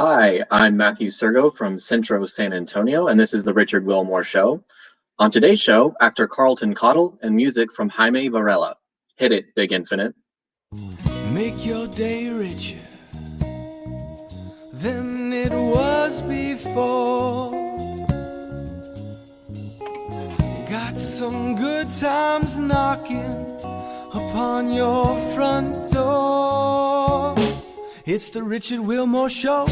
Hi, I'm Matthew Sirgo from Centro, San Antonio, and this is the Richard Wilmore Show. On today's show, actor Carlton Caudle and music from Jaime Varela. Hit it, Big Infinite. Make your day richer than it was before. Got some good times knocking upon your front door. It's the Richard Wilmore Show.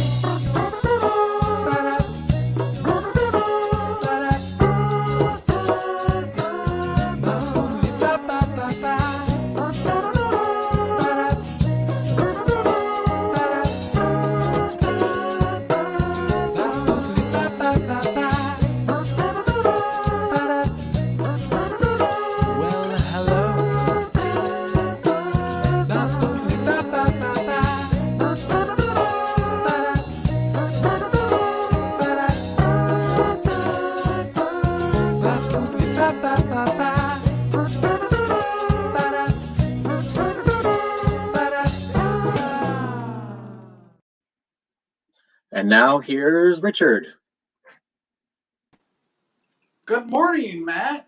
And now here's Richard. Good morning, Matt.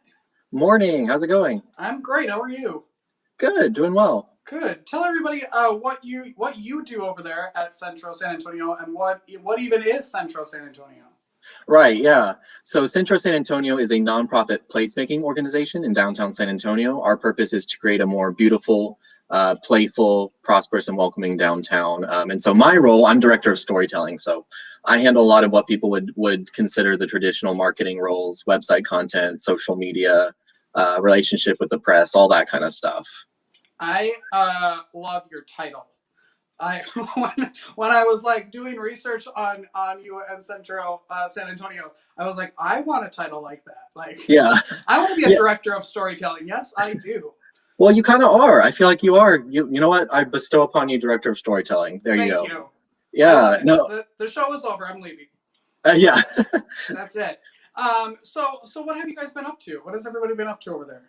Morning, how's it going? I'm great. How are you? Good, doing well. Good. Tell everybody what you do over there at Centro San Antonio and what even is Centro San Antonio. Right, yeah. So Centro San Antonio is a nonprofit placemaking organization in downtown San Antonio. Our purpose is to create a more beautiful, playful, prosperous, and welcoming downtown. And so my role, I'm director of storytelling. So I handle a lot of what people would consider the traditional marketing roles, website content, social media, relationship with the press, all that kind of stuff. I love your title. When I was like doing research on you and Centro San Antonio, I was like, I want a title like that. Like, yeah, I want to be a director of storytelling. Yes, I do. Well, you kind of are. I feel like you are. You know what? I bestow upon you director of storytelling. There you go. Thank you. Yeah. No. The show is over. I'm leaving. Yeah. That's it. So what have you guys been up to? What has everybody been up to over there?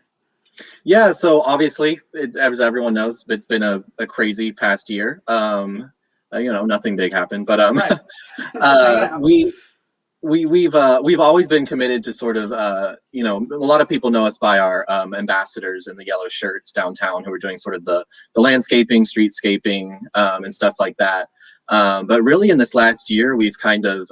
Yeah, so obviously, as everyone knows, it's been a crazy past year. Nothing big happened, but Right. we've always been committed to sort of a lot of people know us by our ambassadors in the yellow shirts downtown who are doing sort of the landscaping, streetscaping, and stuff like that. But really, in this last year, we've kind of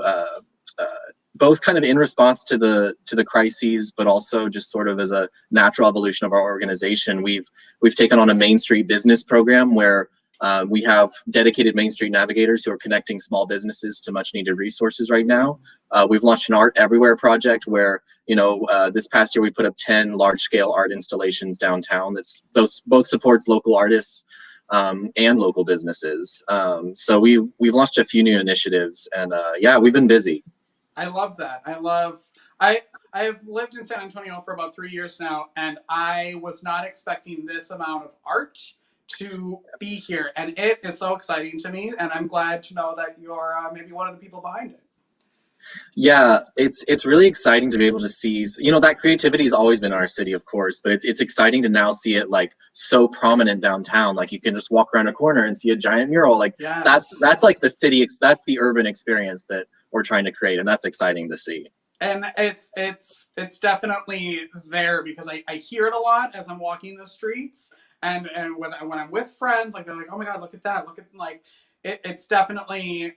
both kind of in response to the crises, but also just sort of as a natural evolution of our organization, we've taken on a Main Street business program where we have dedicated Main Street navigators who are connecting small businesses to much needed resources right now. We've launched an Art Everywhere project where, this past year we put up 10 large scale art installations downtown. Those both supports local artists and local businesses. So we've launched a few new initiatives, and we've been busy. I love that. I've lived in San Antonio for about 3 years now, and I was not expecting this amount of art to be here, and it is so exciting to me, and I'm glad to know that you're maybe one of the people behind it. Yeah, it's really exciting to be able to see, that creativity has always been in our city, of course, but it's exciting to now see it like so prominent downtown. Like you can just walk around a corner and see a giant mural. Like yes. that's like the city, that's the urban experience that we're trying to create, and that's exciting to see. And it's definitely there because I hear it a lot as I'm walking the streets, and when I'm with friends, like they're like, oh my god, look at that, it's definitely,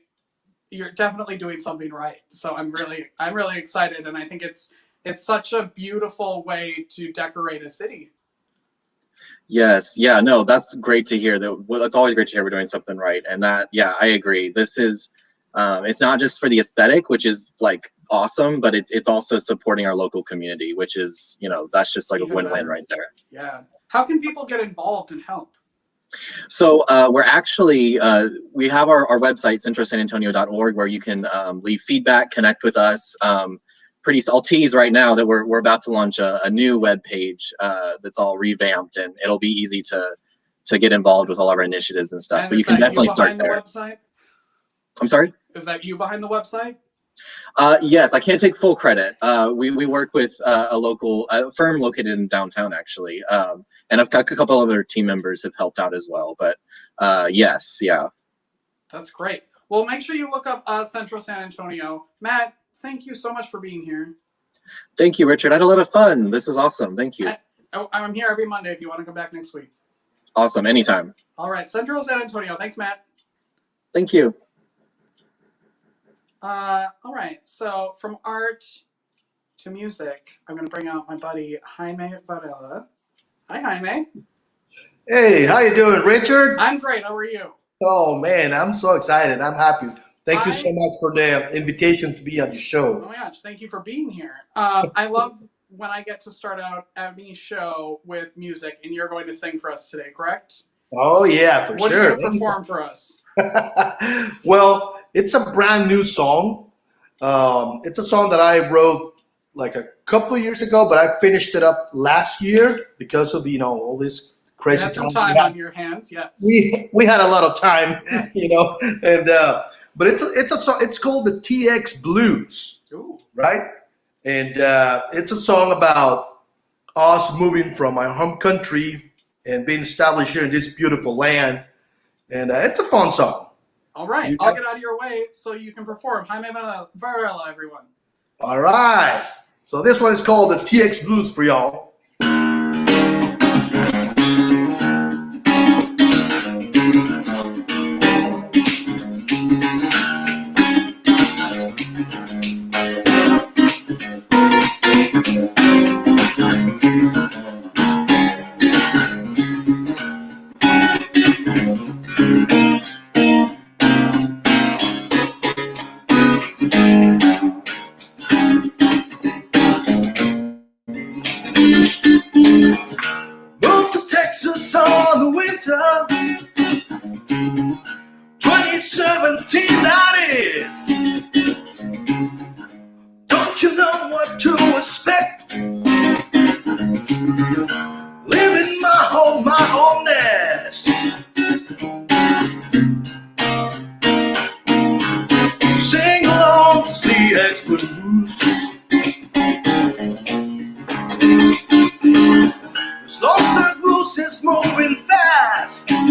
you're definitely doing something right. So I'm really excited, and I think it's such a beautiful way to decorate a city. Yes, yeah, no, that's great to hear. It's always great to hear we're doing something right, and that, yeah, I agree. This is, it's not just for the aesthetic, which is like awesome, but it's also supporting our local community, which is, that's just like Even a win-win better. right there. Yeah. How can people get involved and help? So we're actually, we have our website, centrosanantonio.org, where you can leave feedback, connect with us. I'll tease right now that we're about to launch a new web page that's all revamped, and it'll be easy to get involved with all of our initiatives and stuff. And but you can definitely start there. Website? I'm sorry? Is that you behind the website? Yes, I can't take full credit. We work with a local firm located in downtown, actually. And I've got a couple other team members have helped out as well. But yes, yeah. That's great. Well, make sure you look up Centro San Antonio. Matt, thank you so much for being here. Thank you, Richard. I had a lot of fun. This was awesome. Thank you. I'm here every Monday if you want to come back next week. Awesome. Anytime. All right. Centro San Antonio. Thanks, Matt. Thank you. All right. So from art to music, I'm going to bring out my buddy Jaime Varela. Hi, Jaime. Hey, how you doing, Richard? I'm great. How are you? Oh man, I'm so excited. I'm happy. Thank you so much for the invitation to be on the show. Oh my gosh, thank you for being here. I love when I get to start out any show with music, and you're going to sing for us today, correct? Oh yeah, for what sure. What are you going to perform for us? Well, it's a brand new song. It's a song that I wrote like a couple of years ago, but I finished it up last year because of all this crazy. You had some time on your hands, yes. We had a lot of time, yes. and but it's a song. It's called the TX Blues. Ooh. Right? And it's a song about us moving from my home country and being established here in this beautiful land. And it's a fun song. All right. I'll get out of your way so you can perform. Jaime Varela, everyone. All right. So this one is called the TX Blues for y'all. Moved to Texas on the winter 2017, that is. Don't you know what to expect? Living my home nest. Sing along to TX Blues. Lost Blues is moving fast. 80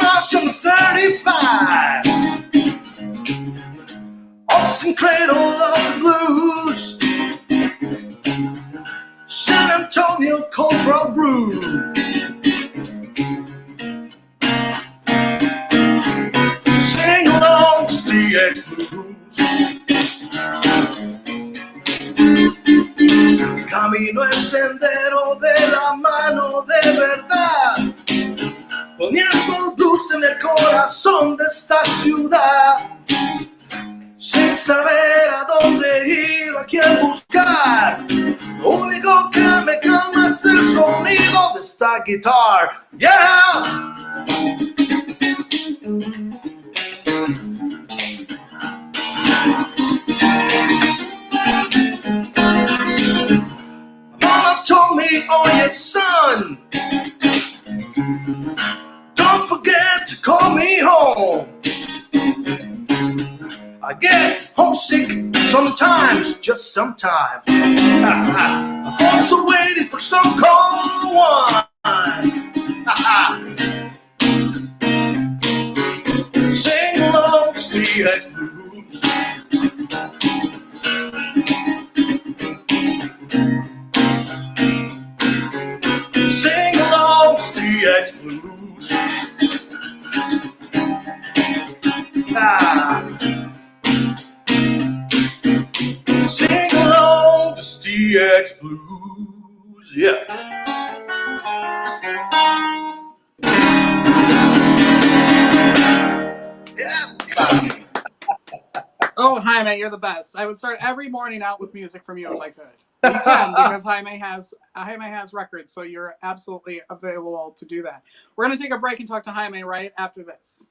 miles on the 35. Austin cradle of the blues. San Antonio cultural brew. Sing along to TX Blues. Camino el sendero de la mano de verdad, poniendo luz en el corazón de esta ciudad, sin saber a dónde ir, a quién buscar. Lo único que me calma es el sonido de esta guitarra. Yeah! Told me, oh yes, son, don't forget to call me home. I get homesick sometimes, just sometimes. I'm also waiting for some cold one. Sing along, TX Blues. Sing along, TX Blues. Sing along to TX Blues. Yeah. Oh, Jaime, you're the best. I would start every morning out with music from you if I could. You can, because Jaime has records, so you're absolutely available to do that. We're going to take a break and talk to Jaime right after this.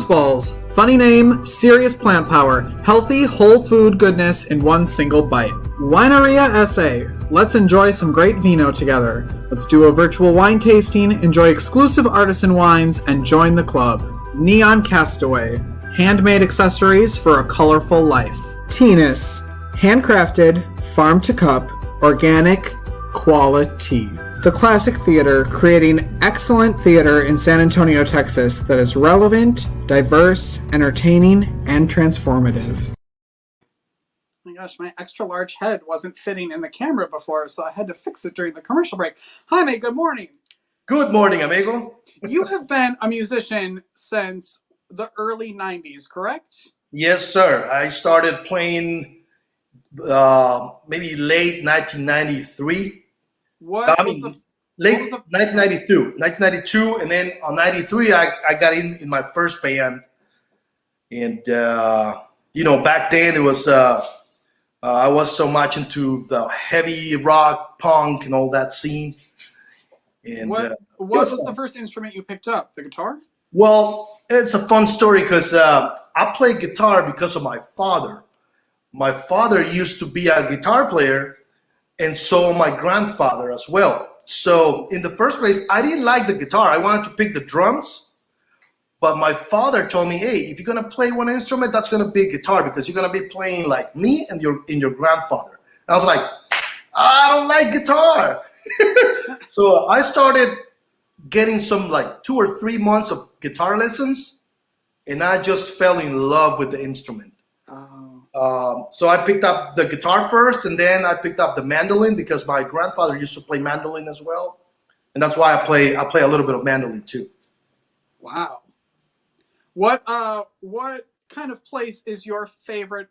Balls. Funny name, serious plant power, healthy whole food goodness in one single bite. Wineria SA. Let's enjoy some great vino together. Let's do a virtual wine tasting, enjoy exclusive artisan wines, and join the club. Neon Castaway. Handmade accessories for a colorful life. Teenis. Handcrafted, farm to cup, organic, quality. the Classic Theater, creating excellent theater in San Antonio, Texas that is relevant, diverse, entertaining, and transformative. Oh my gosh, my extra large head wasn't fitting in the camera before, so I had to fix it during the commercial break. Jaime, good morning. Good morning, amigo. You have been a musician since the early 90s, correct? Yes, sir. I started playing maybe late 1993. What I was mean, the late was the- 1992, and then on 93, I got in my first band. And, back then it was, I was so much into the heavy rock, punk, and all that scene. And what was the first instrument you picked up? The guitar? Well, it's a fun story because I play guitar because of my father. My father used to be a guitar player, and so my grandfather as well. So in the first place, I didn't like the guitar. I wanted to pick the drums, but my father told me, "Hey, if you're gonna play one instrument, that's gonna be guitar because you're gonna be playing like me and your grandfather." And I was like, "I don't like guitar." So I started getting some like 2 or 3 months of guitar lessons, and I just fell in love with the instrument. So I picked up the guitar first, and then I picked up the mandolin because my grandfather used to play mandolin as well, and that's why I play a little bit of mandolin too. Wow. What kind of place is your favorite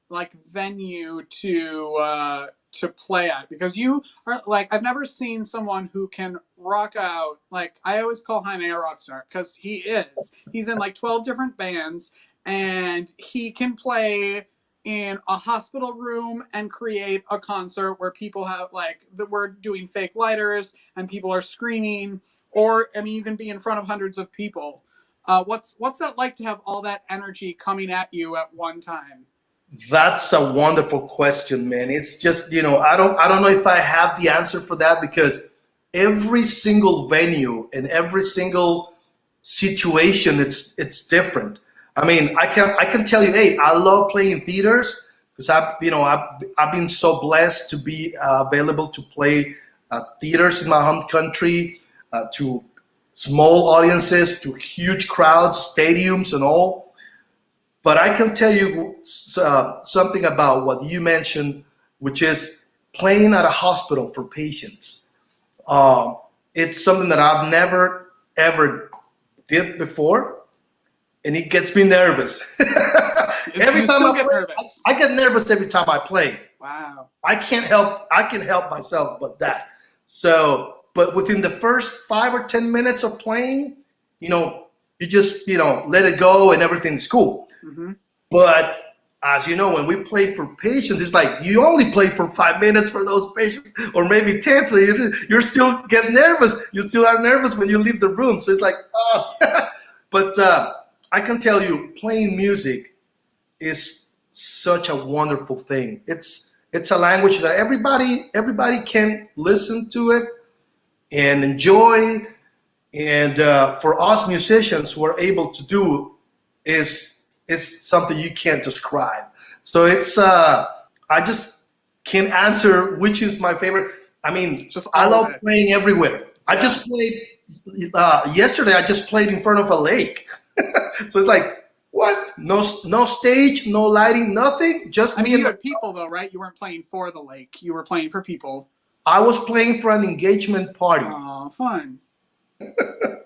like venue to play at? Because you are like, I've never seen someone who can rock out. Like, I always call Jaime a rock star because he's in like 12 different bands, and he can play in a hospital room and create a concert where people have like we're doing fake lighters and people are screaming, or I mean, you can be in front of hundreds of people. What's that like to have all that energy coming at you at one time? That's a wonderful question, man. It's just, I don't know if I have the answer for that because every single venue and every single situation, it's different. I mean, I can tell you, hey, I love playing theaters because I've been so blessed to be available to play theaters in my home country, to small audiences, to huge crowds, stadiums, and all. But I can tell you something about what you mentioned, which is playing at a hospital for patients. It's something that I've never, ever did before, and it gets me nervous. Every time I play, nervous. I get nervous every time I play. Wow. I can help myself but that. So, but within the first 5 or 10 minutes of playing, you just, let it go and everything's cool. Mm-hmm. But as you know, when we play for patients, it's like you only play for 5 minutes for those patients, or maybe 10. So you're still getting nervous. You still are nervous when you leave the room. So it's like, oh. But I can tell you, playing music is such a wonderful thing. It's a language that everybody can listen to it and enjoy. And for us musicians who are able to do is something you can't describe. So it's I just can't answer which is my favorite. I mean, I love playing everywhere. I just played yesterday. I just played in front of a lake. So it's like, what? No stage, no lighting, nothing. Just me. You had people though, right? You weren't playing for the lake. You were playing for people. I was playing for an engagement party. Oh, fun!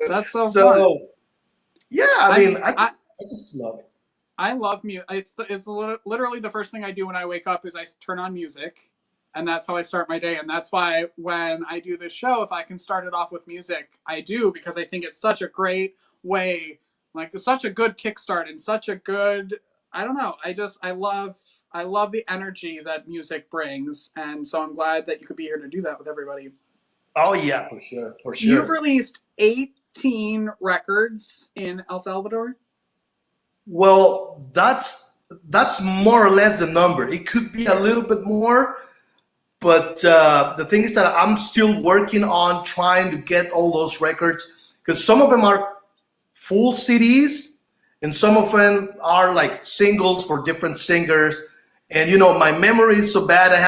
That's so fun. Yeah, I mean, I just love it. I love music. It's literally the first thing I do when I wake up is I turn on music, and that's how I start my day. And that's why when I do this show, if I can start it off with music, I do, because I think it's such a great way, like it's such a good kickstart and such a good, I don't know. I love the energy that music brings. And so I'm glad that you could be here to do that with everybody. Oh yeah, for sure. You've released 18 records in El Salvador. Well, that's more or less the number. It could be a little bit more, but the thing is that I'm still working on trying to get all those records, because some of them are full CDs and some of them are like singles for different singers. And my memory is so bad. I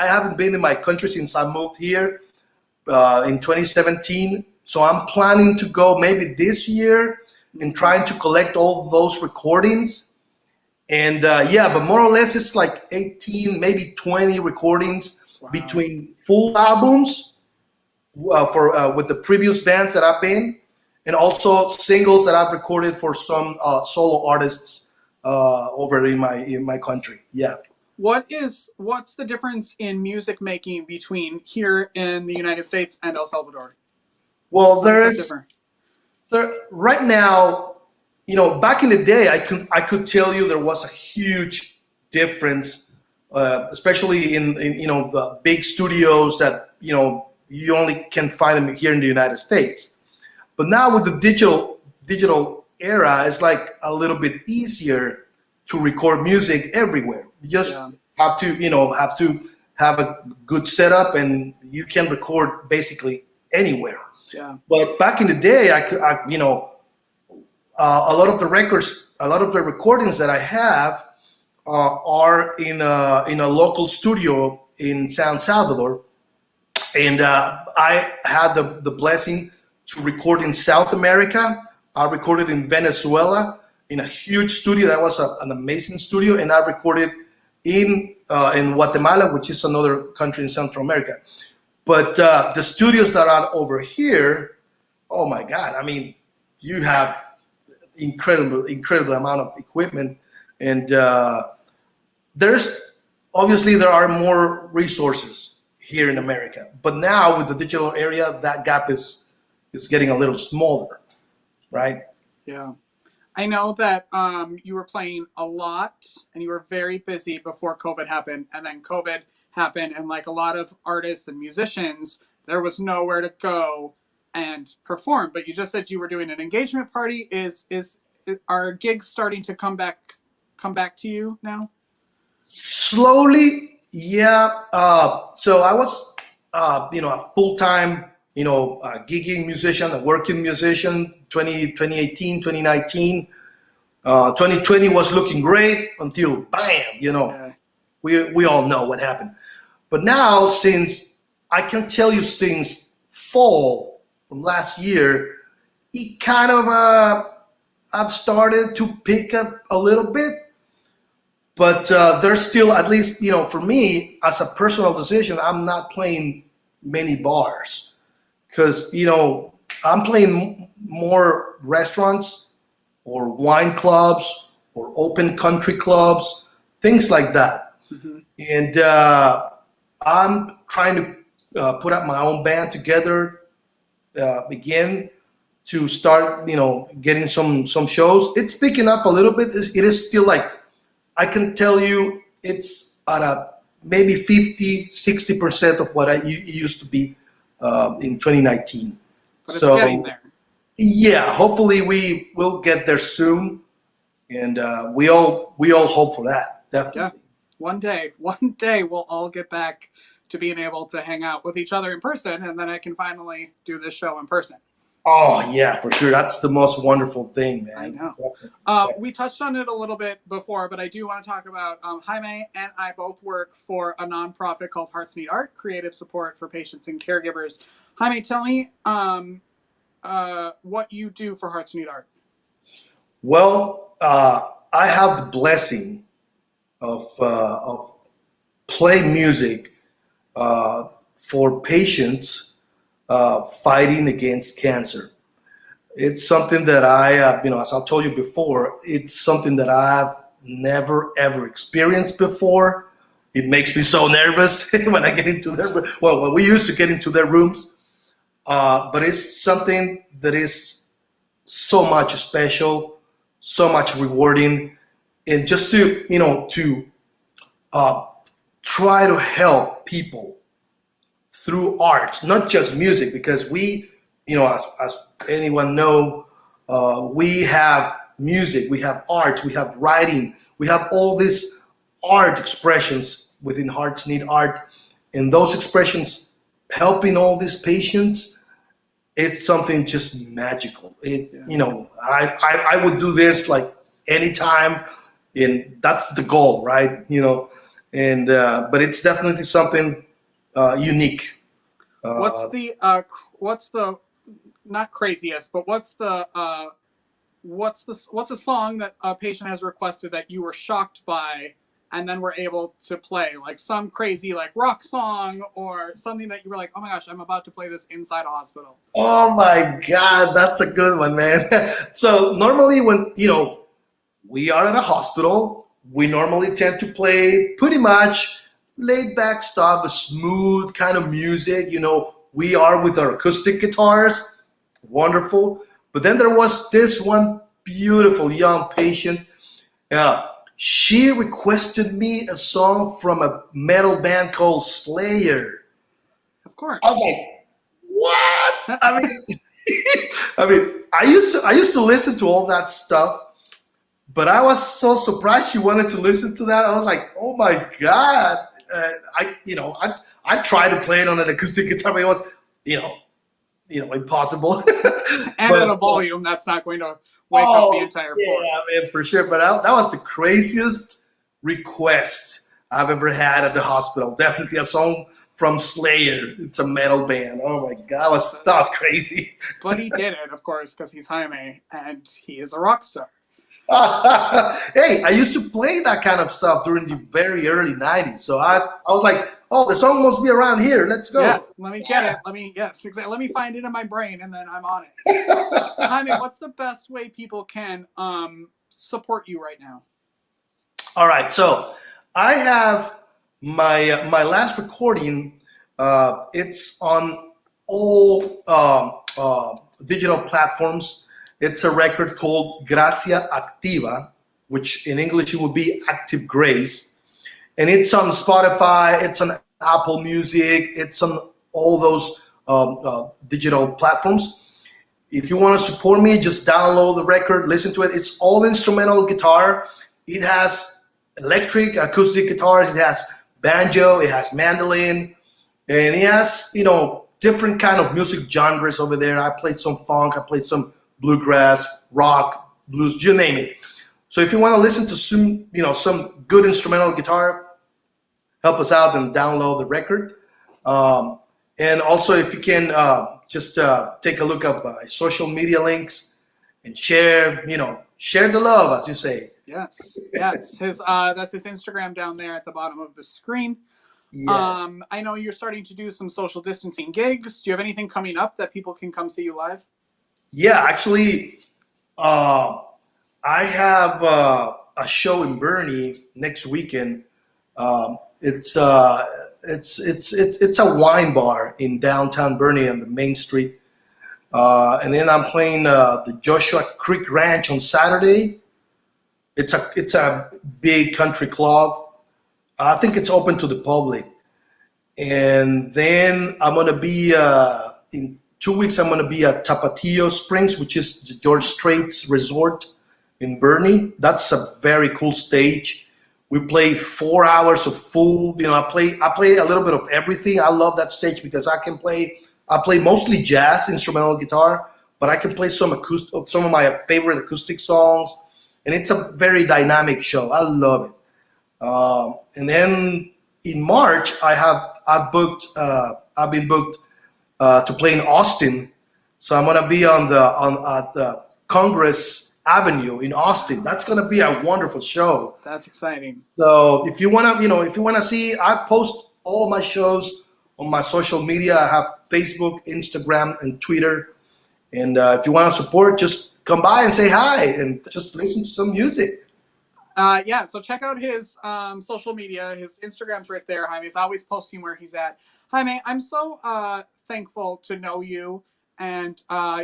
haven't been in my country since I moved here. in 2017. So I'm planning to go maybe this year and trying to collect all those recordings. And yeah, but more or less it's like 18, maybe 20 recordings between full albums for with the previous bands that I've been, and also singles that I've recorded for some solo artists over in my country. Yeah. What's the difference in music making between here in the United States and El Salvador? Well, right now, you know, back in the day, I could tell you there was a huge difference, especially in you know, the big studios that, you know, you only can find them here in the United States. But now with the digital era, it's like a little bit easier to record music everywhere. You just have to, you know, have a good setup, and you can record basically anywhere. Yeah. But back in the day, you know, a lot of the recordings that I have are in a local studio in San Salvador, and I had the blessing to record in South America. I recorded in Venezuela in a huge studio. That was an amazing studio, and I recorded in Guatemala, which is another country in Central America. But the studios that are over here, oh my God! I mean, you have incredible amount of equipment, and there are more resources here in America. But now with the digital area, that gap is getting a little smaller, right? Yeah. I know that you were playing a lot and you were very busy before COVID happened, and then COVID happened, and like a lot of artists and musicians, there was nowhere to go and perform. But you just said you were doing an engagement party. Are gigs starting to come back to you now? Slowly, yeah. So I was, you know, a full-time, you know, gigging musician, a working musician, 2018, 2019. 2020 was looking great until bam, you know, we all know what happened. But now, since fall from last year, it kind of, I've started to pick up a little bit. But there's still, at least, you know, for me, as a personal decision, I'm not playing many bars. Because, you know, I'm playing more restaurants or wine clubs or open country clubs, things like that. Mm-hmm. And I'm trying to put up my own band together, again, to start, you know, getting some shows. It's picking up a little bit. It is still like, I can tell you it's at a maybe 50-60% of what it used to be in 2019. But it's getting there. Yeah, hopefully we will get there soon, and we all hope for that, definitely. Yeah. One day we'll all get back to being able to hang out with each other in person, and then I can finally do this show in person. Oh yeah, for sure. That's the most wonderful thing, man. I know. We touched on it a little bit before, but I do want to talk about Jaime and I both work for a nonprofit called Hearts Need Art, creative support for patients and caregivers. Jaime, tell me what you do for Hearts Need Art. Well, I have the blessing of playing music for patients fighting against cancer. It's something that I, you know, as I told you before, it's something that I've never ever experienced before. It makes me so nervous when I get into their, well, when we used to get into their rooms. But it's something that is so much special, so much rewarding, and just to, you know, to try to help people through art, not just music, because we, you know, as anyone know, we have music, we have art, we have writing, we have all these art expressions within Hearts Need Art, and those expressions helping all these patients, it's something just magical. You know, I would do this like anytime, and that's the goal, right? You know, and but it's definitely something unique What's the not craziest, but what's a song that a patient has requested that you were shocked by and then were able to play, like some crazy like rock song or something that you were like, oh my gosh, I'm about to play this inside a hospital? Oh my God, that's a good one, man. So normally when, we are in a hospital, we normally tend to play pretty much laid back stuff, a smooth kind of music. We are with our acoustic guitars, wonderful. But then there was this one beautiful young patient. She requested me a song from a metal band called Slayer. Of course. I was like, what? I used to listen to all that stuff, but I was so surprised she wanted to listen to that. I was like, oh my God. I tried to play it on an acoustic guitar, but it was, impossible. And at a volume that's not going to wake up the entire floor. Yeah, man, for sure. But that was the craziest request I've ever had at the hospital. Definitely a song from Slayer. It's a metal band. Oh my God, that was crazy. But he did it, of course, because he's Jaime and he is a rock star. Hey, I used to play that kind of stuff during the very early 90s. So I was like, oh, the song must be around here. Let's go. Yeah, let me get it. Let me find it in my brain and then I'm on it. Jaime, what's the best way people can support you right now? All right. So I have my last recording. It's on all digital platforms. It's a record called Gracia Activa, which in English it would be Active Grace. And it's on Spotify, it's on Apple Music, it's on all those digital platforms. If you want to support me, just download the record, listen to it. It's all instrumental guitar. It has electric, acoustic guitars, it has banjo, it has mandolin, and it has, different kind of music genres over there. I played some funk, I played some bluegrass, rock, blues, you name it. So if you want to listen to some good instrumental guitar, help us out and download the record. And also if you can just take a look up social media links and share the love, as you say. Yes. That's his Instagram down there at the bottom of the screen. Yes. I know you're starting to do some social distancing gigs. Do you have anything coming up that people can come see you live? Yeah, actually, I have a show in Bernie next weekend. It's a wine bar in downtown Bernie on the main street, and then I'm playing the Joshua Creek Ranch on Saturday. It's a big country club. I think it's open to the public, and then I'm gonna be in 2 weeks, I'm going to be at Tapatio Springs, which is the George Strait's Resort in Bernie. That's a very cool stage. We play 4 hours of full. I play a little bit of everything. I love that stage because I play mostly jazz, instrumental guitar, but I can play some of my favorite acoustic songs, and it's a very dynamic show. I love it. And then in March, I've been booked to play in Austin, so I'm gonna be at the Congress Avenue in Austin. That's gonna be a wonderful show. That's exciting. So if you wanna see, I post all my shows on my social media. I have Facebook, Instagram, and Twitter. And if you wanna support, just come by and say hi and just listen to some music. So check out his social media. His Instagram's right there. Jaime's always posting where he's at. Jaime, I'm so thankful to know you, and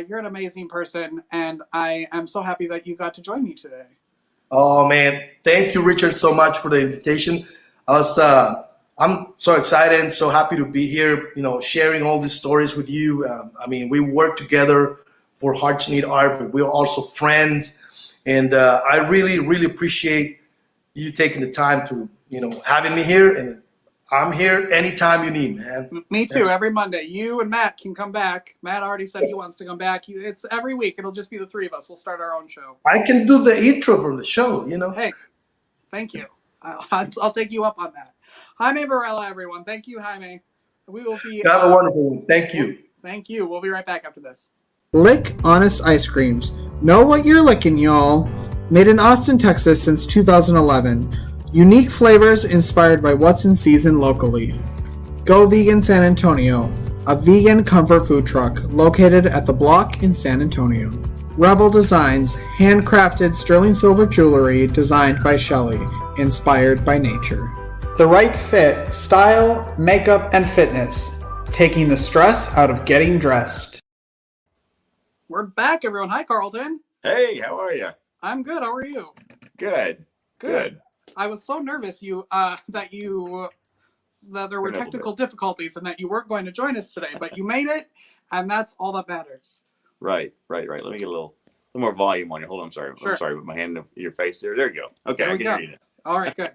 you're an amazing person, and I am so happy that you got to join me today. Oh man, thank you, Richard, so much for the invitation. I'm so excited and so happy to be here, sharing all these stories with you. We work together for Hearts Need Art, but we're also friends, and I really, really appreciate you taking the time to, having me here, and I'm here anytime you need, man. Me too. Every Monday. You and Matt can come back. Matt already said he wants to come back. It's every week. It'll just be the three of us. We'll start our own show. I can do the intro for the show, Hey, thank you. I'll take you up on that. Jaime Varela, everyone. Thank you, Jaime. We will be. Have a wonderful one. Thank you. Thank you. We'll be right back after this. Lick Honest Ice Creams. Know what you're licking, y'all. Made in Austin, Texas since 2011. Unique flavors inspired by what's in season locally. Go Vegan San Antonio, a vegan comfort food truck located at The Block in San Antonio. Rebel Designs, handcrafted sterling silver jewelry designed by Shelley, inspired by nature. The right fit, style, makeup, and fitness, taking the stress out of getting dressed. We're back, everyone. Hi, Carlton. Hey, how are you? I'm good. How are you? Good. I was so nervous that there were technical difficulties and that you weren't going to join us today, but you made it, and that's all that matters. Right. Let me get a little more volume on you. Hold on. Sure. I'm sorry with my hand in your face there. There you go. Okay, There I we can go. hear you. All right, good.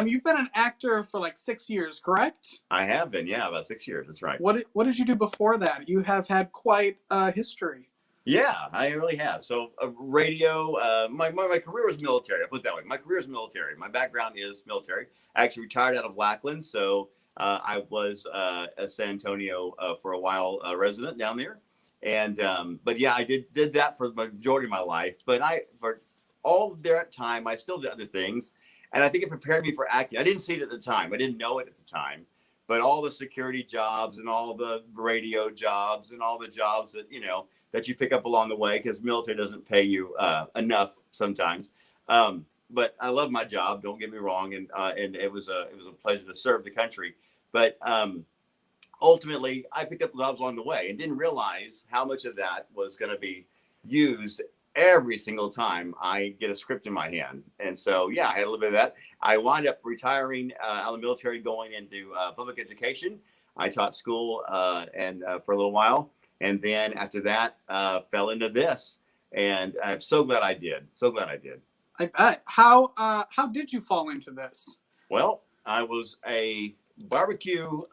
You've been an actor for like 6 years, correct? I have been, yeah, about 6 years. That's right. What did you do before that? You have had quite a history. Yeah, I really have. So radio, my career was military. I put it that way. My career is military. My background is military. I actually retired out of Lackland, so I was a San Antonio for a while resident down there. And but yeah, I did that for the majority of my life. But for all of that time, I still did other things, and I think it prepared me for acting. I didn't see it at the time. I didn't know it at the time. But all the security jobs and all the radio jobs and all the jobs that that you pick up along the way, because military doesn't pay you enough sometimes. But I love my job. Don't get me wrong, and it was a pleasure to serve the country. But ultimately, I picked up jobs along the way and didn't realize how much of that was going to be used every single time I get a script in my hand. And so, yeah, I had a little bit of that. I wound up retiring out of the military, going into public education. I taught school and for a little while. And then after that, fell into this. And I'm so glad I did. I bet. How did you fall into this? Well, I was a barbecue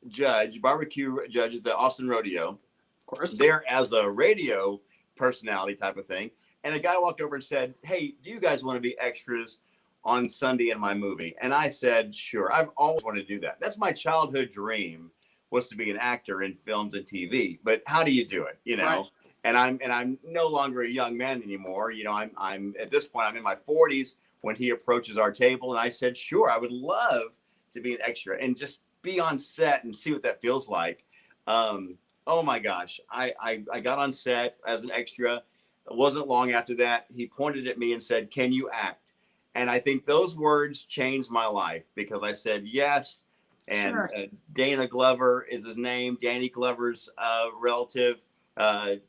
judge at the Austin Rodeo. Of course. There as a radio personality type of thing. And a guy walked over and said, "Hey, do you guys want to be extras on Sunday in my movie?" And I said, "Sure. I've always wanted to do that. That's my childhood dream, was to be an actor in films and TV. But how do you do it? Right. And I'm no longer a young man anymore. I'm at this point, I'm in my 40s when he approaches our table. And I said, "Sure, I would love to be an extra and just be on set and see what that feels like." Oh my gosh. I got on set as an extra. It wasn't long after that, he pointed at me and said, "Can you act?" And I think those words changed my life, because I said yes. And Sure. Dana Glover is his name. Danny Glover's relative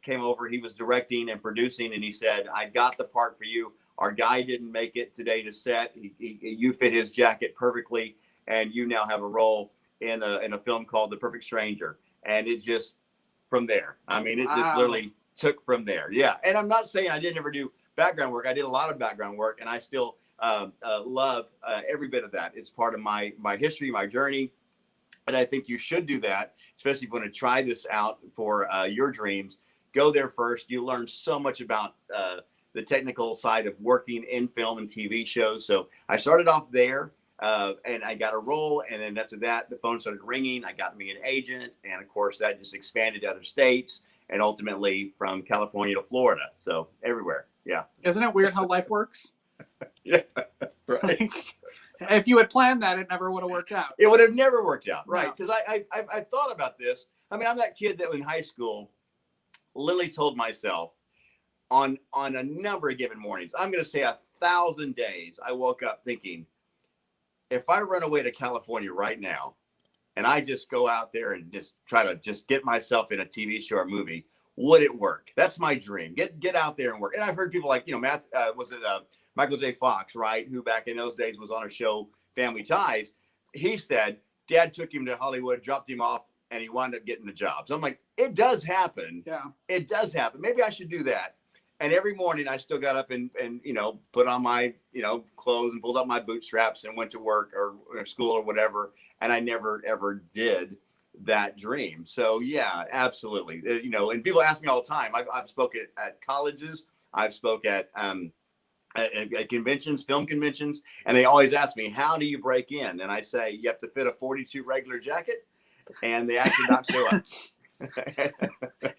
came over. He was directing and producing, and he said, "I got the part for you. Our guy didn't make it today to set. You fit his jacket perfectly, and you now have a role in a film called The Perfect Stranger." And it just, from there, I mean, it just literally took from there. Yeah. And I'm not saying I didn't ever do background work. I did a lot of background work, and I still love every bit of that. It's part of my history, my journey. And I think you should do that, especially if you want to try this out for your dreams. Go there first. You learn so much about the technical side of working in film and TV shows. So I started off there. And I got a role, and then after that, the phone started ringing. I got me an agent, and of course, that just expanded to other states, and ultimately from California to Florida. So everywhere, yeah. Isn't it weird how life works? Yeah, right. Like, if you had planned that, it never would have worked out. It would have never worked out, right? No. Because I've thought about this. I mean, I'm that kid that in high school literally told myself on a number of given mornings, I'm going to say 1,000 days, I woke up thinking, if I run away to California right now and I just go out there and just try to just get myself in a TV show or movie, would it work? That's my dream. Get out there and work. And I've heard people like, Michael J. Fox, right? Who back in those days was on a show, Family Ties. He said Dad took him to Hollywood, dropped him off, and he wound up getting the job. So I'm like, it does happen. Yeah. It does happen. Maybe I should do that. And every morning I still got up and put on my, clothes and pulled up my bootstraps and went to work or school or whatever. And I never, ever did that dream. So, yeah, absolutely. And people ask me all the time. I've spoken at colleges. I've spoke at conventions, film conventions. And they always ask me, how do you break in? And I say, you have to fit a 42 regular jacket. and they actually not show up.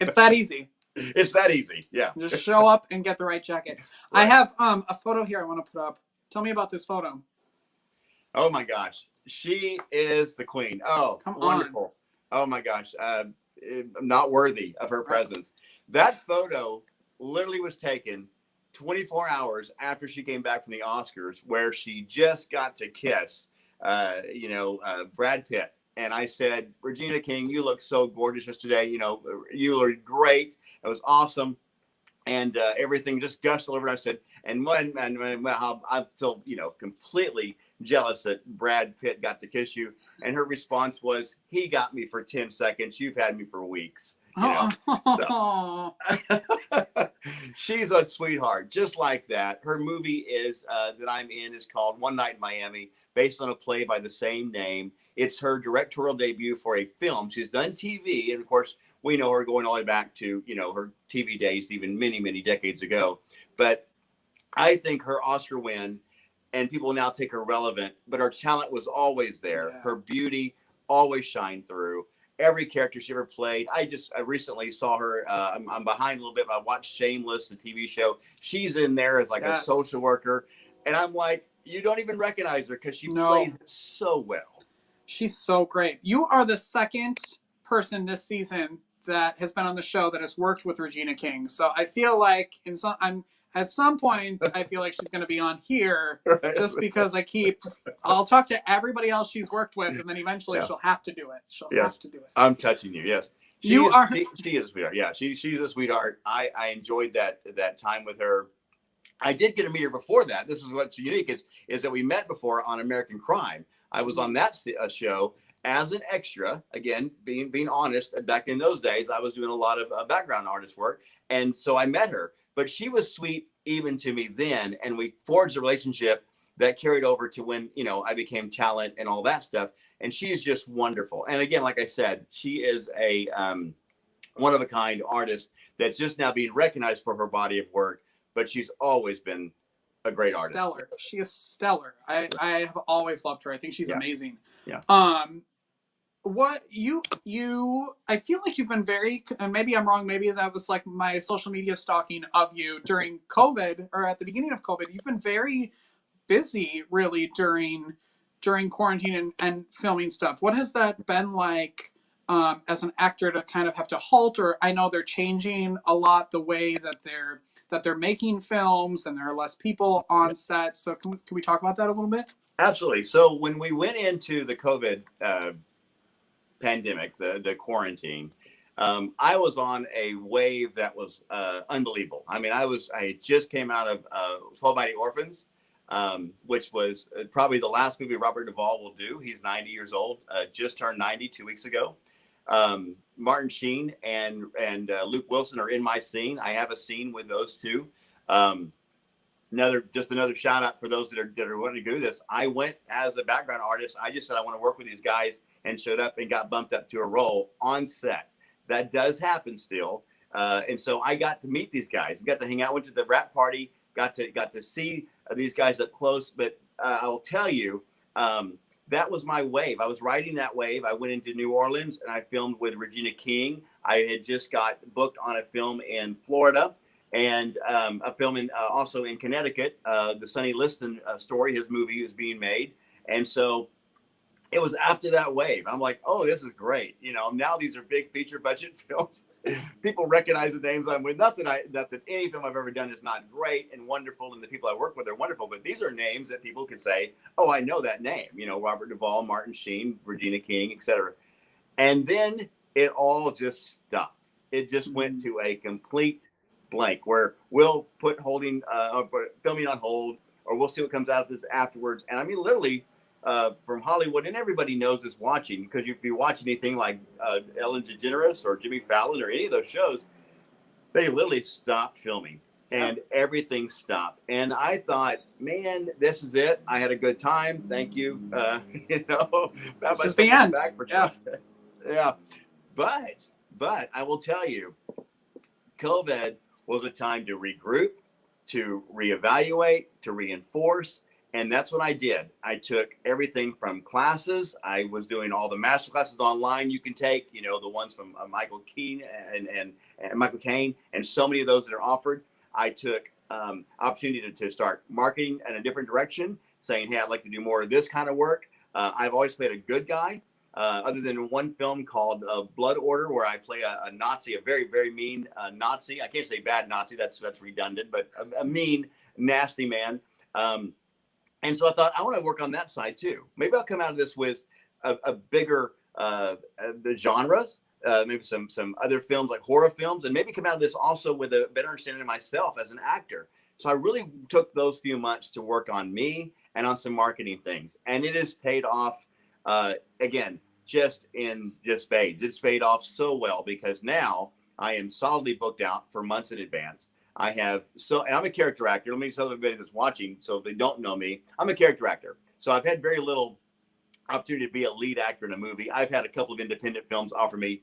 It's that easy. It's that easy. Yeah. Just show up and get the right jacket. Right. I have a photo here I want to put up. Tell me about this photo. Oh my gosh. She is the queen. Oh, Come wonderful. On. Oh my gosh. I'm not worthy of her presence. That photo literally was taken 24 hours after she came back from the Oscars, where she just got to kiss, Brad Pitt. And I said, Regina King, you look so gorgeous yesterday. You know, you look great. It was awesome. And everything just gushed all over. I said, and I feel, completely jealous that Brad Pitt got to kiss you. And her response was, he got me for 10 seconds. You've had me for weeks. So. She's a sweetheart, just like that. Her movie is that I'm in is called One Night in Miami, based on a play by the same name. It's her directorial debut for a film. She's done TV, and of course, we know her going all the way back to her TV days, even many, many decades ago. But I think her Oscar win, and people now take her relevant, but her talent was always there. Yeah. Her beauty always shined through. Every character she ever played. I recently saw her. I'm behind a little bit, but I watched Shameless, the TV show. She's in there as like a social worker. And I'm like, you don't even recognize her because she plays it so well. She's so great. You are the second person this season that has been on the show that has worked with Regina King. So I feel like at some point, I feel like she's going to be on here just because I'll talk to everybody else she's worked with, and then eventually she'll have to do it. She'll have to do it. I'm touching you. Yes. She is a sweetheart. Yeah. She's a sweetheart. I enjoyed that time with her. I did get to meet her before that. This is what's unique is that we met before on American Crime. I was on that show as an extra, again, being honest. Back in those days, I was doing a lot of background artist work. And so I met her. But she was sweet even to me then, and we forged a relationship that carried over to when, I became talent and all that stuff. And she is just wonderful. And again, like I said, she is a one-of-a-kind artist that's just now being recognized for her body of work, but she's always been a great artist. Stellar. She is stellar. I have always loved her. I think she's amazing. Yeah. What I feel like you've been very, and maybe I'm wrong, maybe that was like my social media stalking of you during COVID or at the beginning of COVID. You've been very busy really during quarantine and filming stuff. What has that been like as an actor to kind of have to halt? Or I know they're changing a lot the way that they're making films and there are less people on set. So can we talk about that a little bit? Absolutely. So when we went into the COVID pandemic, the quarantine, I was on a wave that was unbelievable. I mean, I just came out of 12 Mighty Orphans, which was probably the last movie Robert Duvall will do. He's 90 years old, just turned 90 2 weeks ago. Martin Sheen and Luke Wilson are in my scene. I have a scene with those two. Another shout out for those that are wanting to do this. I went as a background artist. I just said I want to work with these guys and showed up and got bumped up to a role on set. That does happen still, and so I got to meet these guys. Got to hang out. Went to the rap party. Got to see these guys up close. But I'll tell you, that was my wave. I was riding that wave. I went into New Orleans and I filmed with Regina King. I had just got booked on a film in Florida. And a film also in Connecticut, the Sonny Liston story, his movie is being made. And so it was after that wave. I'm like, oh, this is great. Now these are big feature budget films. People recognize the names I'm with. Not that any film I've ever done is not great and wonderful, and the people I work with are wonderful, but these are names that people could say, oh, I know that name. Robert Duvall, Martin Sheen, Regina King, etc. And then it all just stopped. It just went to a complete blank where we'll put filming on hold, or we'll see what comes out of this afterwards. And I mean, literally from Hollywood, and everybody knows this watching, because if you watch anything like Ellen DeGeneres or Jimmy Fallon or any of those shows, they literally stopped filming and everything stopped. And I thought, man, this is it. I had a good time. Thank you. This is the end. Yeah. But I will tell you, COVID was a time to regroup, to reevaluate, to reinforce, And that's what I did. I took everything from classes. I was doing all the master classes online you can take, you know, the ones from Michael Keane and Michael Caine, and so many of those that are offered. I took opportunity to start marketing in a different direction, saying, hey, I'd like to do more of this kind of work. I've always played a good guy, other than one film called Blood Order, where I play a Nazi, a very, very mean Nazi. I can't say bad Nazi, that's redundant, but a mean, nasty man. And so I thought, I want to work on that side too. Maybe I'll come out of this with a bigger the genres, maybe some other films like horror films, and maybe come out of this also with a better understanding of myself as an actor. So I really took those few months to work on me and on some marketing things. And it has paid off, again, just spades. It's paid off so well because now I am solidly booked out for months in advance. I have and I'm a character actor. Let me tell everybody that's watching, so if they don't know me, I'm a character actor. So I've had very little opportunity to be a lead actor in a movie. I've had a couple of independent films offer me,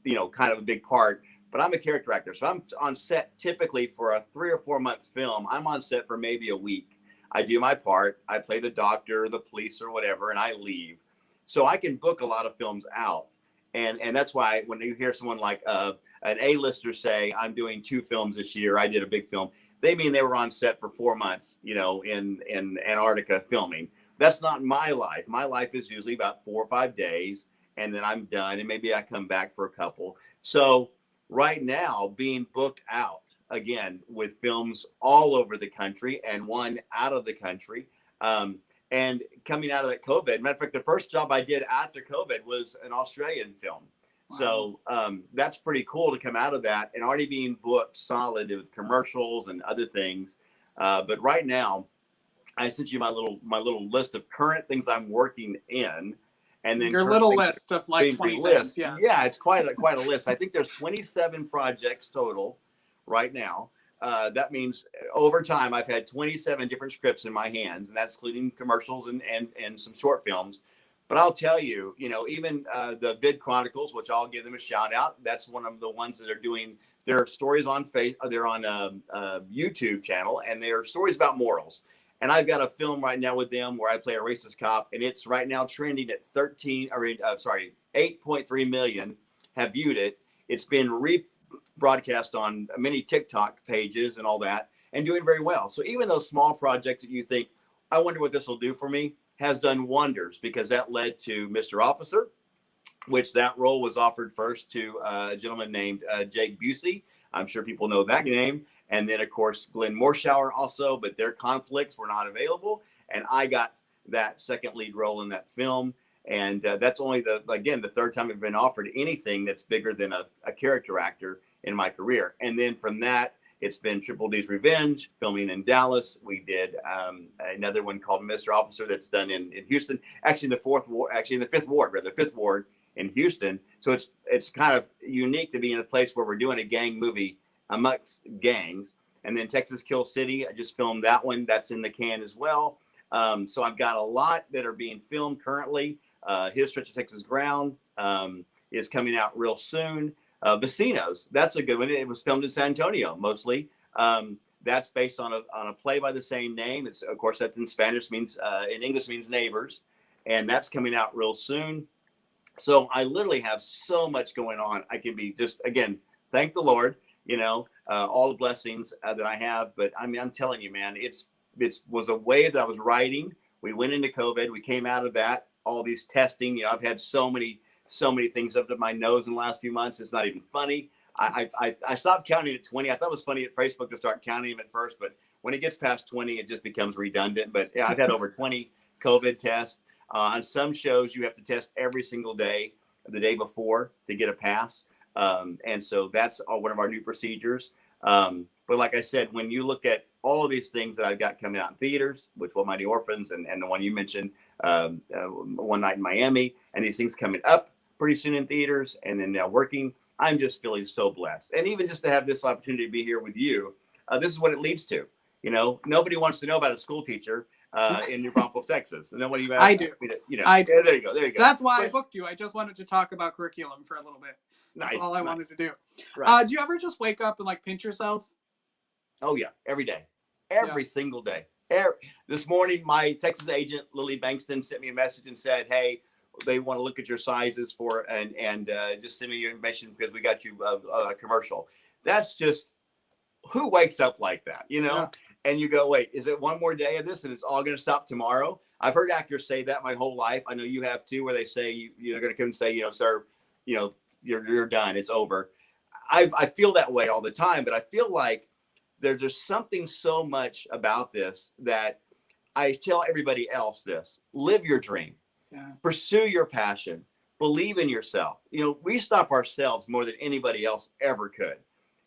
you know, kind of a big part, but I'm a character actor. So I'm on set typically for a 3 or 4 months film. I'm on set for maybe a week. I do my part. I play the doctor, the police, or whatever, and I leave. So I can book a lot of films out. And that's why when you hear someone like an A-lister say, I'm doing 2 films this year, I did a big film, they mean they were on set for 4 months, you know, in Antarctica filming. That's not my life. My life is usually about 4 or 5 days, and then I'm done, and maybe I come back for a couple. So right now, being booked out, again, with films all over the country and one out of the country, and coming out of that COVID, matter of fact, the first job I did after COVID was an Australian film. Wow. So that's pretty cool to come out of that and already being booked solid with commercials and other things. But right now, I sent you my little list of current things I'm working in, and then your little list of like 20 things. Yes. Yeah, it's quite a list. I think there's 27 projects total right now. That means over time, I've had 27 different scripts in my hands, and that's including commercials and some short films. But I'll tell you, you know, even the Vid Chronicles, which I'll give them a shout out. That's one of the ones that are doing their stories on they're on a YouTube channel, and they're stories about morals. And I've got a film right now with them where I play a racist cop, and it's right now trending at 8.3 million have viewed it. It's been rebroadcast on many TikTok pages and all that, and doing very well. So even those small projects that you think, I wonder what this will do for me, has done wonders, because that led to Mr. Officer, which that role was offered first to a gentleman named Jake Busey. I'm sure people know that name. And then, of course, Glenn Morshower also, but their conflicts were not available. And I got that second lead role in that film. And that's only the third time I've been offered anything that's bigger than a character actor in my career. And then from that, it's been Triple D's Revenge, filming in Dallas. We did another one called Mr. Officer that's done in Houston, actually in the fifth ward in Houston. So it's kind of unique to be in a place where we're doing a gang movie amongst gangs. And then Texas Kill City, I just filmed that one. That's in the can as well. So I've got a lot that are being filmed currently. His Stretch of Texas Ground is coming out real soon. Vecinos, that's a good one. It was filmed in San Antonio mostly. That's based on a play by the same name. It's, of course, that's in Spanish, means in English means neighbors, and that's coming out real soon. So I literally have so much going on. I can be just, again, thank the Lord, you know, all the blessings that I have. But I mean, I'm telling you, man, it was a wave that I was riding. We went into COVID. We came out of that. All these testing, you know, I've had so many things up to my nose in the last few months. It's not even funny. I stopped counting at 20. I thought it was funny at Facebook to start counting them at first, but when it gets past 20, it just becomes redundant. But yeah, I've had over 20 COVID tests. On some shows, you have to test every single day, the day before, to get a pass. And so that's one of our new procedures. But like I said, when you look at all of these things that I've got coming out in theaters, which Well Mighty Orphans and the one you mentioned, One Night in Miami, and these things coming up pretty soon in theaters, and then now working, I'm just feeling so blessed. And even just to have this opportunity to be here with you, this is what it leads to. You know, nobody wants to know about a school teacher in New Braunfels, Texas. Nobody. I do. You know, I do. There you go. That's why I booked you. I just wanted to talk about curriculum for a little bit. That's all I wanted to do. Right. Do you ever just wake up and like pinch yourself? Oh yeah, every day, every single day. This morning, my Texas agent, Lily Bankston, sent me a message and said, hey, they want to look at your sizes for, and just send me your information because we got you a commercial. That's just, who wakes up like that, you know? Yeah. And you go, wait, is it one more day of this and it's all going to stop tomorrow? I've heard actors say that my whole life. I know you have too, where they say, you're going to come and say, sir, you're done. It's over. I feel that way all the time, but I feel like there's something so much about this that I tell everybody else this: live your dream, pursue your passion, believe in yourself. We stop ourselves more than anybody else ever could.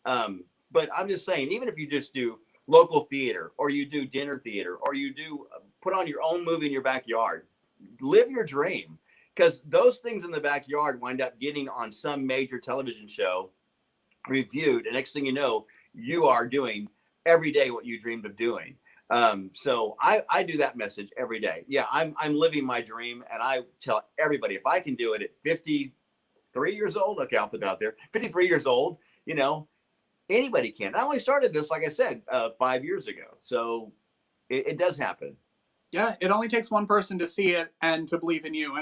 But I'm just saying, even if you just do local theater, or you do dinner theater, or you do put on your own movie in your backyard, live your dream, because those things in the backyard wind up getting on some major television show, reviewed, and next thing you know, you are doing every day what you dreamed of doing. So I do that message every day. Yeah, I'm living my dream, and I tell everybody, if I can do it at 53 years old, okay, I'll put it out there, 53 years old, anybody can. I only started this, like I said, 5 years ago. So it does happen. Yeah, it only takes one person to see it and to believe in you,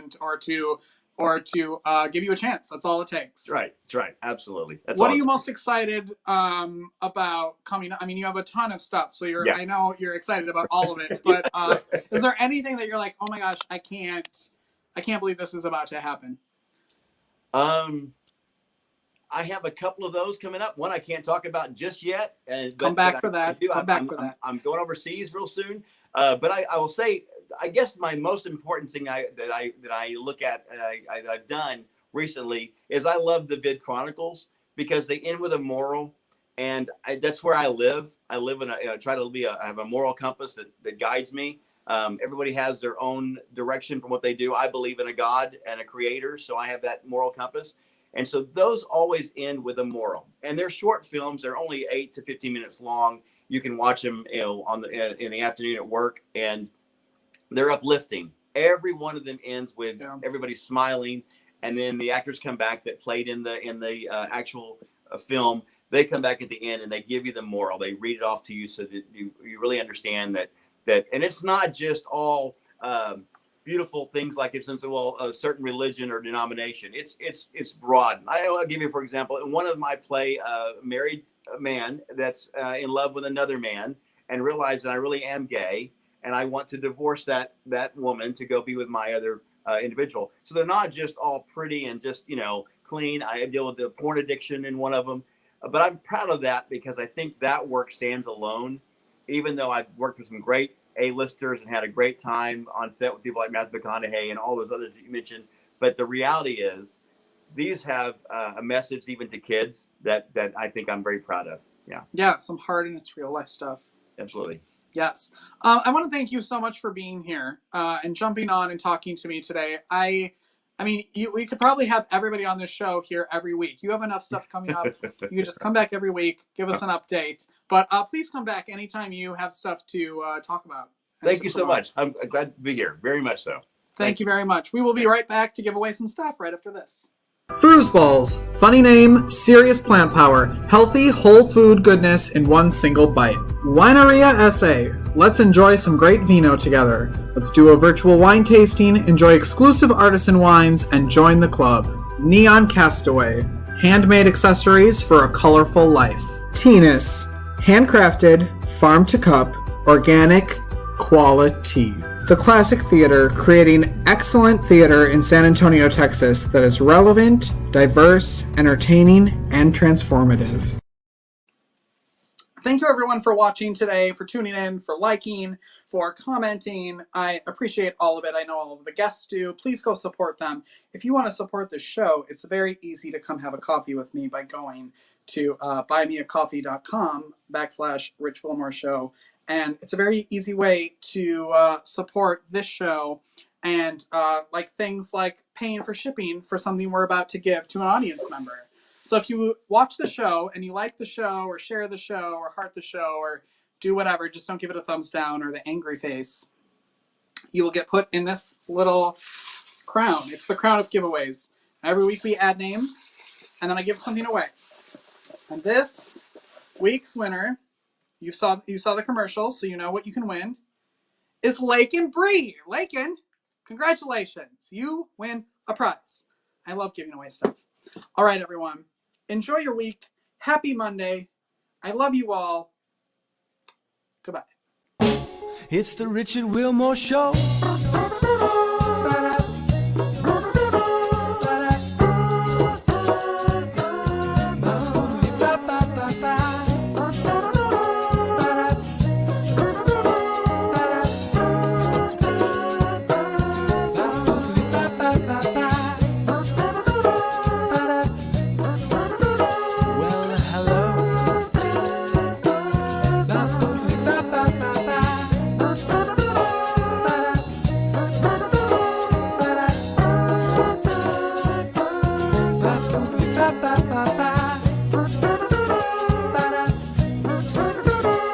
or to give you a chance. That's all it takes. That's right. Absolutely. What are you most excited about coming up? I mean, you have a ton of stuff, so I know you're excited about all of it. But is there anything that you're like, oh my gosh, I can't believe this is about to happen? I have a couple of those coming up. One I can't talk about just yet. Come back for that. I'm going overseas real soon. But I will say, I guess my most important thing that I look at that I've done recently is I love the Vid Chronicles, because they end with a moral, and that's where I live. I live in I have a moral compass that guides me. Everybody has their own direction from what they do. I believe in a God and a creator, so I have that moral compass. And so those always end with a moral, and they're short films. They're only 8 to 15 minutes long. You can watch them, in the afternoon at work, and they're uplifting. Every one of them ends with everybody smiling, and then the actors come back that played in the actual film. They come back at the end and they give you the moral. They read it off to you so that you really understand that. And it's not just all beautiful things like it's a certain religion or denomination. It's broad. I'll give you, for example, in one of my play, married man that's in love with another man and realize that I really am gay and I want to divorce that woman to go be with my other individual. So they're not just all pretty and just clean. I deal with the porn addiction in one of them, but I'm proud of that because I think that work stands alone. Even though I've worked with some great A-listers and had a great time on set with people like Matthew McConaughey and all those others that you mentioned, but the reality is these have a message even to kids that I think I'm very proud of. Yeah, some hard and it's real life stuff. Absolutely. Yes. I want to thank you so much for being here and jumping on and talking to me today. I mean, we could probably have everybody on this show here every week. You have enough stuff coming up. You can just come back every week, give us an update. But please come back anytime you have stuff to talk about. Thank you so much. I'm glad to be here. Very much so. Thank you very much. We will be right back to give away some stuff right after this. Balls. Funny name, serious plant power, healthy whole food goodness in one single bite. Wineria SA. Let's enjoy some great vino together. Let's do a virtual wine tasting, enjoy exclusive artisan wines, and join the club. Neon Castaway. Handmade accessories for a colorful life. Teenus. Handcrafted, farm to cup, organic, quality. The Classic Theater, creating excellent theater in San Antonio, Texas that is relevant, diverse, entertaining, and transformative. Thank you everyone for watching today, for tuning in, for liking, for commenting. I appreciate all of it. I know all of the guests do. Please go support them. If you want to support the show, it's very easy to come have a coffee with me by going to buymeacoffee.com/Rich Wilmore Show. And it's a very easy way to support this show and like things like paying for shipping for something we're about to give to an audience member. So if you watch the show and you like the show or share the show or heart the show or do whatever, just don't give it a thumbs down or the angry face, you will get put in this little crown. It's the crown of giveaways. Every week we add names and then I give something away. And this week's winner, you saw the commercials, so you know what you can win. is Lakin Bree. Lakin, congratulations. You win a prize. I love giving away stuff. All right, everyone. Enjoy your week. Happy Monday. I love you all. Goodbye. It's the Richard Wilmore Show.